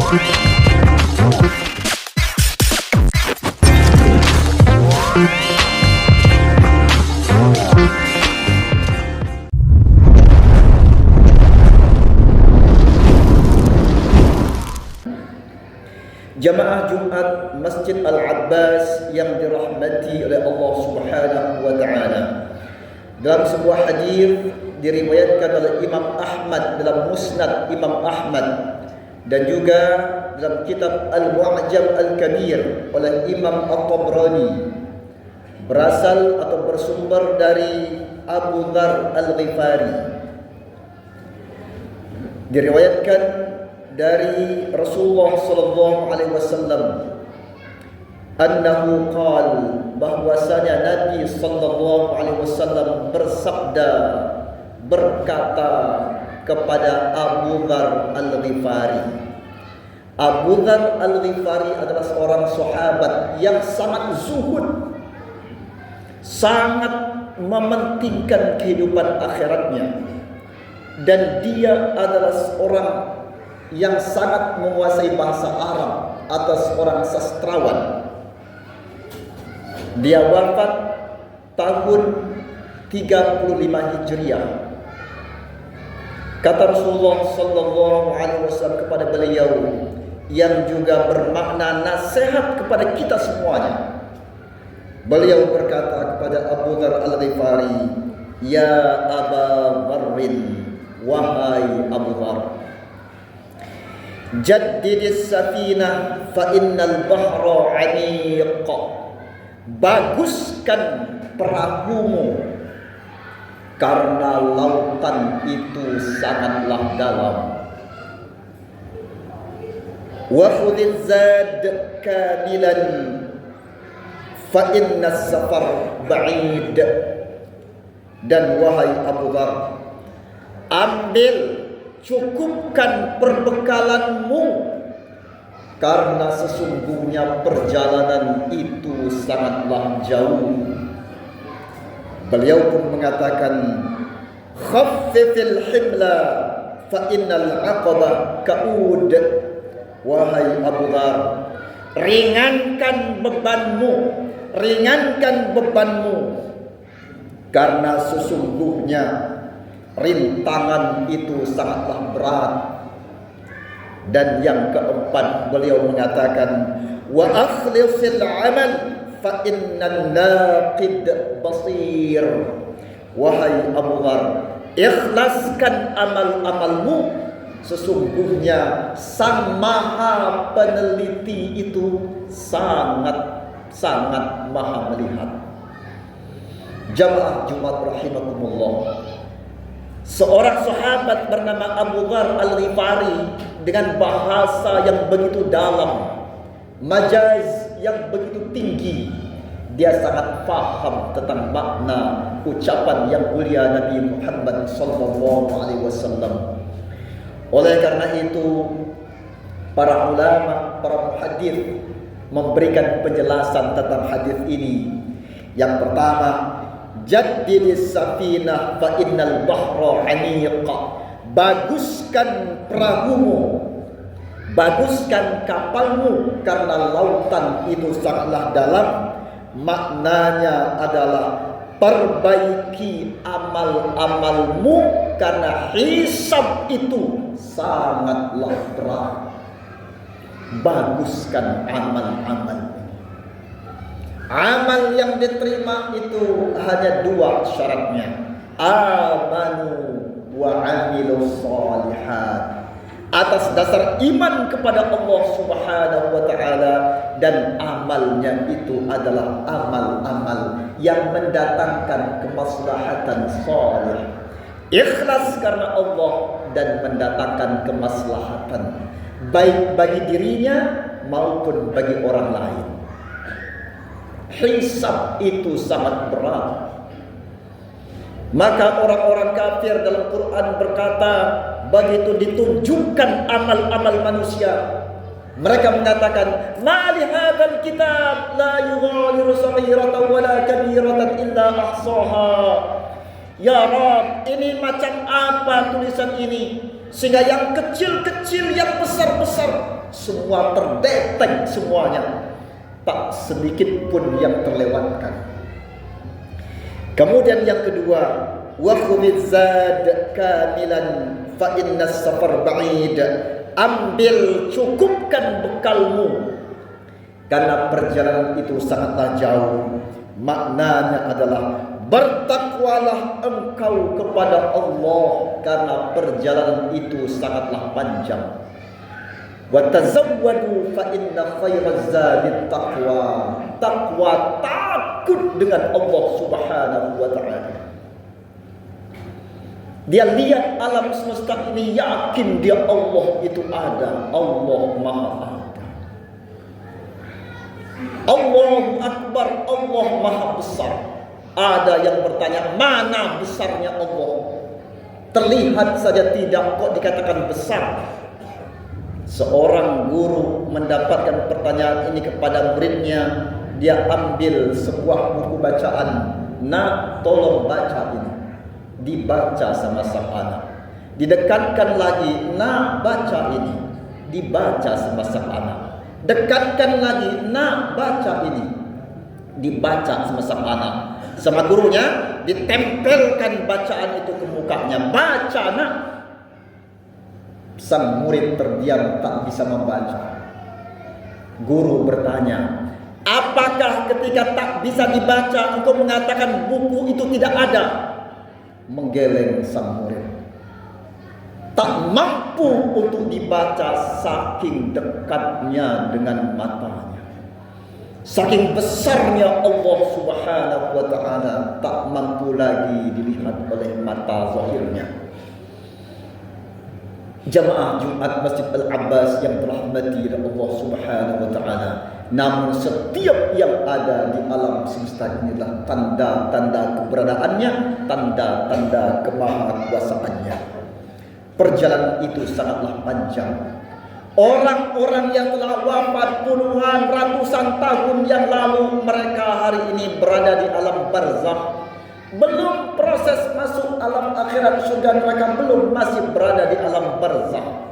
Jamaah Jumat Masjid Al-Abbas yang dirahmati oleh Allah Subhanahu wa taala. Dalam sebuah hadis diriwayatkan oleh Imam Ahmad dalam Musnad Imam Ahmad dan juga dalam kitab Al-Mu'jam Al-Kabir oleh Imam At-Tabrani, berasal atau bersumber dari Abu Dzar Al-Ghifari. Diriwayatkan dari Rasulullah sallallahu alaihi wasallam annahu qala, bahwasanya Nabi sallallahu alaihi wasallam bersabda, berkata kepada Abu Dzar Al-Ghifari. Abu Dzar Al-Ghifari adalah seorang sahabat yang sangat zuhud, sangat mementingkan kehidupan akhiratnya, dan dia adalah seorang yang sangat menguasai bahasa Arab atau seorang sastrawan. Dia wafat tahun 35 Hijriah. Kata Rasulullah sallallahu alaihi wasallam kepada beliau, yang juga bermakna nasihat kepada kita semuanya. Beliau berkata kepada Abu Dzar Al-Ghifari, "Ya Aba Dzarrin, wahai Abu Dzar, jaddidis safinah fa innal bahra 'amiq." Baguskan perahumu karena lautan itu sangatlah dalam. Wa khudhiz zad kamilan fa innas safar ba'id. Dan wahai Abu Dzar, ambil, cukupkan perbekalanmu karena sesungguhnya perjalanan itu sangatlah jauh. Beliau pun mengatakan, khaffifil himla fa innal aqabah ka'ud. Wahai Abu Dzar, ringankan bebanmu karena sesungguhnya rintangan itu sangatlah berat. Dan yang keempat, beliau mengatakan, wa akhlisil amal fa innan naqid basir. Wahai Abu Dzar, ikhlaskan amal-amalmu, sesungguhnya sang maha peneliti itu sangat maha melihat. Jamaah Jumat rahimakumullah, seorang sahabat bernama Abu Dzar Al-Ghifari dengan bahasa yang begitu dalam, majaz yang begitu tinggi, dia sangat faham tentang makna ucapan yang mulia Nabi Muhammad sallallahu alaihi wasallam. Oleh karena itu, para ulama, para muhaddits memberikan penjelasan tentang hadis ini. Yang pertama, jaddidis safinah fa innal bahra 'amiq. Baguskan perahumu, baguskan kapalmu karena lautan itu sangatlah dalam. Maknanya adalah perbaiki amal-amalmu karena hisab itu sangatlah berat. Baguskan amal-amal. Amal yang diterima itu hanya dua syaratnya. Amanu wa amilus shalihat. Atas dasar iman kepada Allah Subhanahu wa taala, dan amalnya itu adalah amal-amal yang mendatangkan kemaslahatan shalih. Ikhlas karena Allah dan mendatangkan kemaslahatan baik bagi dirinya maupun bagi orang lain. Hisab itu sangat berat. Maka orang-orang kafir dalam Quran berkata, begitu ditunjukkan amal-amal manusia, mereka mengatakan, ma li hadzal kitab la yughadiru saghiratan wala kabiratan illa ahsaha. Ya Rabb, ini macam apa tulisan ini, sehingga yang kecil-kecil, yang besar-besar, semua terdetek semuanya, tak sedikit pun yang terlewatkan. Kemudian yang kedua, wa khudhiz zad kamilan fa inna safar ba'id. Ambil, cukupkan bekalmu karena perjalanan itu sangatlah jauh. Maknanya adalah bertakwalah engkau kepada Allah karena perjalanan itu sangatlah panjang. Wa tazawwadu fa inna khairaz zadit taqwa. Takwa, takut dengan Allah Subhanahu wa taala. Dia lihat alam semesta ini, yakin dia Allah itu ada. Allah Maha ada. Allahu Akbar, Allah Maha besar. Ada yang bertanya, mana besarnya Allah? Terlihat saja tidak, kok dikatakan besar? Seorang guru mendapatkan pertanyaan ini kepada muridnya. Dia ambil sebuah buku bacaan. Nak, tolong baca ini. Dibaca sama sang anak. Didekatkan lagi. Nak, baca ini. Dibaca sama sang anak. Dekatkan lagi. Nak, baca ini. Dibaca sama sang anak. Sama gurunya ditempelkan bacaan itu ke mukanya. Baca, nak. Sang murid terdiam, tak bisa membaca. Guru bertanya, apakah ketika tak bisa dibaca engkau mengatakan buku itu tidak ada? Menggeleng sang murid. Tak mampu untuk dibaca saking dekatnya dengan matanya. Saking besarnya Allah Subhanahu wa taala, tak mampu lagi dilihat oleh mata zahirnya. Jamaah Jumat Masjid Al-Abbas yang dirahmati oleh Allah Subhanahu wa taala. Namun setiap yang ada di alam semesta inilah tanda-tanda keberadaannya, tanda-tanda kemahakuasaannya. Perjalanan itu sangatlah panjang. Orang-orang yang telah wafat puluhan ratusan tahun yang lalu, mereka hari ini berada di alam barzakh. Belum proses masuk alam akhirat surga neraka, belum, masih berada di alam barzakh.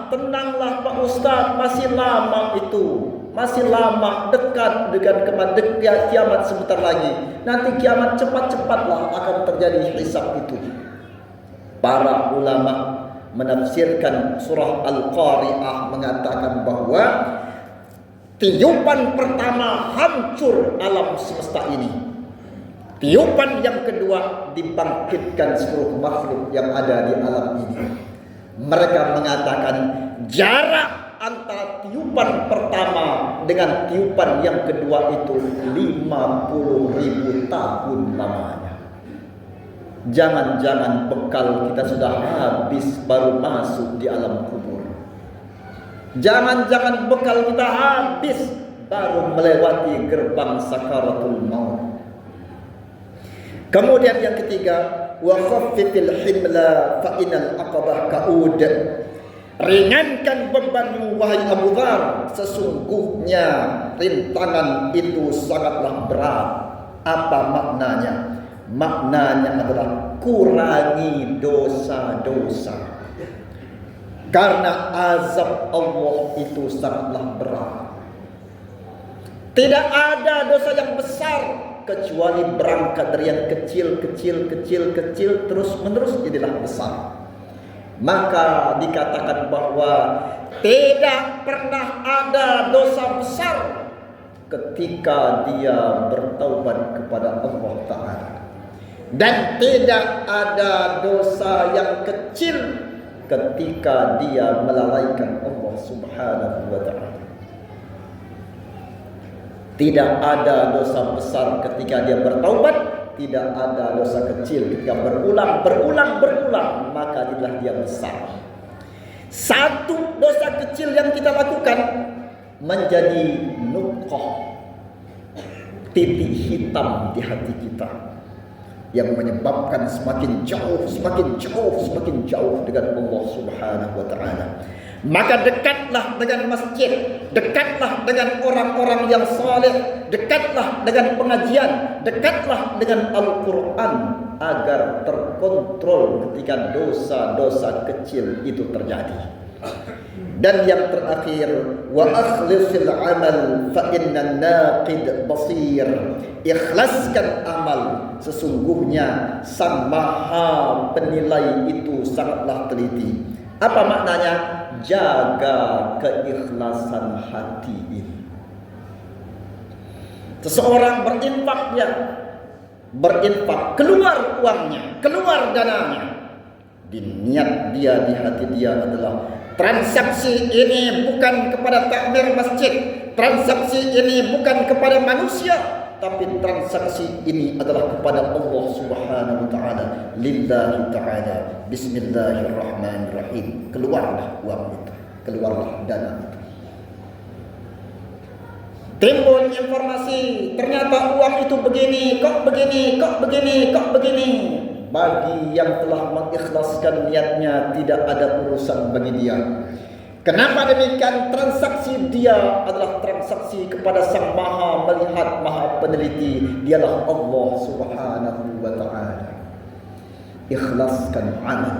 Tenanglah Pak Ustaz, masih lama itu. Masih lama, dekat dengan kiamat sebentar lagi. Nanti kiamat cepat-cepatlah akan terjadi hisab itu. Para ulama menafsirkan surah Al-Qari'ah mengatakan bahwa tiupan pertama hancur alam semesta ini. Tiupan yang kedua dibangkitkan seluruh makhluk yang ada di alam ini. Mereka mengatakan jarak antara tiupan pertama dengan tiupan yang kedua itu 50.000 tahun lamanya. Jangan-jangan bekal kita sudah habis baru masuk di alam kubur. Jangan-jangan bekal kita habis baru melewati gerbang sakaratul maut. Kemudian yang ketiga, wa khaffifil himla fa inal aqabah kaud. Ringankan bebanmu wahai Abu Dzar, sesungguhnya rintangan itu sangatlah berat. Apa maknanya? Maknanya adalah kurangi dosa-dosa. Karena azab Allah itu sangatlah berat. Tidak ada dosa yang besar kecuali berangkat dari yang kecil terus menerus jadilah besar. Maka dikatakan bahwa tidak pernah ada dosa besar ketika dia bertaubat kepada Allah Ta'ala, dan tidak ada dosa yang kecil ketika dia melalaikan Allah Subhanahu wa Ta'ala. Tidak ada dosa besar ketika dia bertaubat, tidak ada dosa kecil ketika berulang, maka inilah dia besar. Satu dosa kecil yang kita lakukan menjadi nutqah, titik hitam di hati kita, yang menyebabkan semakin jauh dengan Allah Subhanahu wa Ta'ala. Maka dekatlah dengan masjid, dekatlah dengan orang-orang yang saleh, dekatlah dengan pengajian, dekatlah dengan Al-Quran agar terkontrol ketika dosa-dosa kecil itu terjadi. Dan yang terakhir, wa akhlisil amal fa innan naqid basir. Ikhlaskan amal, sesungguhnya sang maha penilai itu sangatlah teliti. Apa maknanya? Jaga keikhlasan hati ini. Seseorang berinfak, keluar uangnya, keluar dananya, niat dia di hati dia adalah transaksi ini bukan kepada takmir masjid, transaksi ini bukan kepada manusia, tapi transaksi ini adalah kepada Allah Subhanahu wa taala, lillahi taala. Bismillahirrahmanirrahim. Keluarlah uang itu, keluarlah dana itu. Timbul informasi, ternyata uang itu begini, kok begini, kok begini, kok begini. Bagi yang telah mengikhlaskan niatnya, tidak ada urusan bagi dia. Kenapa demikian? Transaksi dia adalah transaksi kepada Sang Maha melihat, Maha peneliti. Dialah Allah Subhanahu wa taala. Ikhlaskan amal.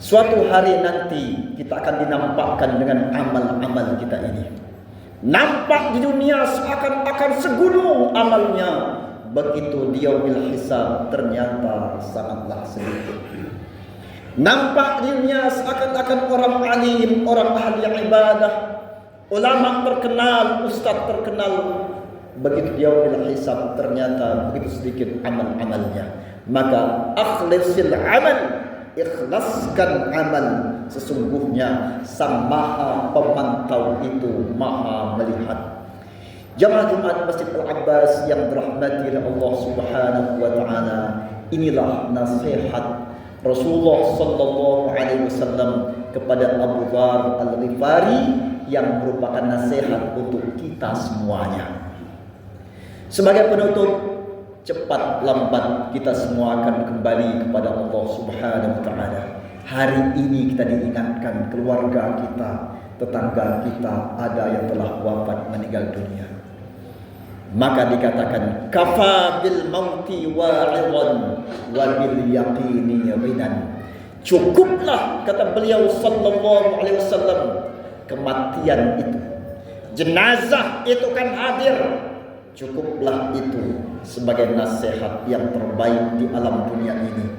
Suatu hari nanti kita akan dinampakkan dengan amal-amal kita ini. Nampak di dunia seakan-akan segunung amalnya. Begitu dia yaumil hisab ternyata sangatlah sedikit. Nampak di dunia seakan-akan orang alim, orang ahli ibadah, ulama terkenal, ustaz terkenal. Begitu dia yaumil hisab ternyata begitu sedikit amal-amalnya. Maka akhlisil amal, ikhlaskan amal, sesungguhnya Sang Maha Pemantau itu Maha melihat. Jamaah Jumat Masjid Al-Abbas yang dirahmati oleh Allah Subhanahu wa taala, inilah nasihat Rasulullah sallallahu alaihi wasallam kepada Abu Dzar Al-Ghifari yang merupakan nasihat untuk kita semuanya. Sebagai penutup, cepat lambat kita semua akan kembali kepada Allah Subhanahu wa taala. Hari ini kita diingatkan keluarga kita, tetangga kita ada yang telah wafat meninggal dunia. Maka dikatakan kafa bil mauti wa'idan wa bil yaqini ghinan. Cukuplah, kata beliau sallallahu alaihi wasallam, kematian itu, jenazah itu kan hadir. Cukuplah itu sebagai nasihat yang terbaik di alam dunia ini.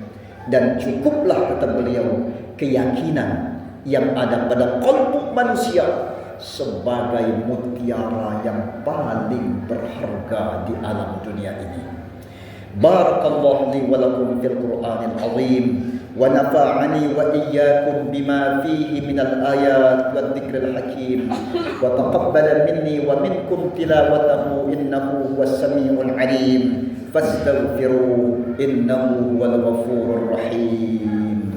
Dan cukuplah, kata beliau, keyakinan yang ada pada qalbu manusia sebagai mutiara yang paling berharga di alam dunia ini. Barakallahu li wa lakum fil Qur'anil azim wa nafa'ani wa iyyakum bima fihi minal ayat wad dzikril hakim wa taqabbala minni wa minkum tilawatahu innahu huwas samiul alim fastaghfiru innahu huwal ghafurur rahim.